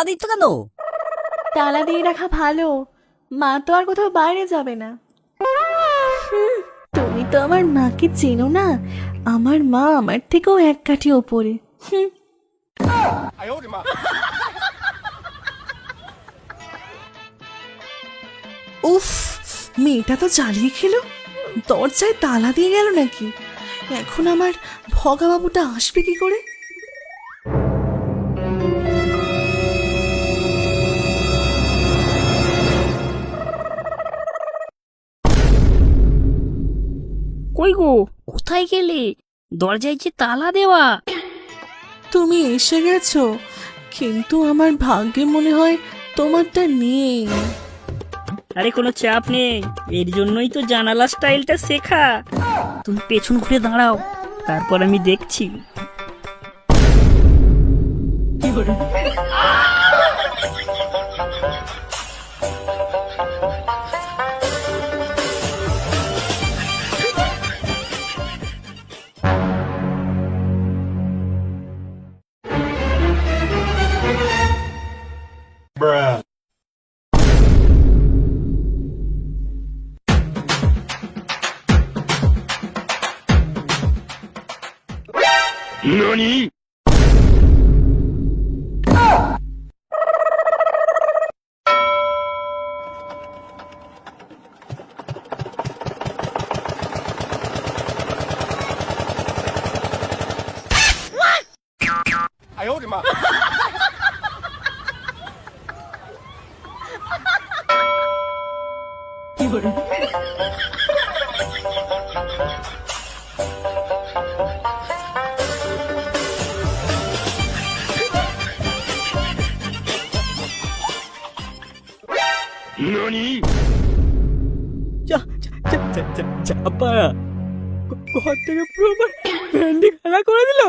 দিচ্ছ কেন? তালা দিয়ে রাখা ভালো, মা তো আর কোথাও বাইরে যাবে না। তুমি তো আমার মাকে চেনো না, আমার মা আমার থেকেও এক কাঠি ওপরে। উফ, মেয়েটা তো জ্বালিয়ে খেলো, দরজায় তালা দিয়ে গেল নাকি? এখন আমার ভগা বাবুটা আসবে কি করে? কই গো, কোথায় গেলে? দরজায় যে তালা দেওয়া। তুমি এসে গেছো, কিন্তু আমার ভাগ্যে মনে হয় তোমারটা নেই। আরে কোনো চাপ নেই, এর জন্যই তো জানালা স্টাইলটা শেখা। তুমি পেছন ঘুরে দাঁড়াও, তারপর আমি দেখছি। চাপা ঘর থেকে পুরো আমার ভেন্ডি খেলা করে দিল।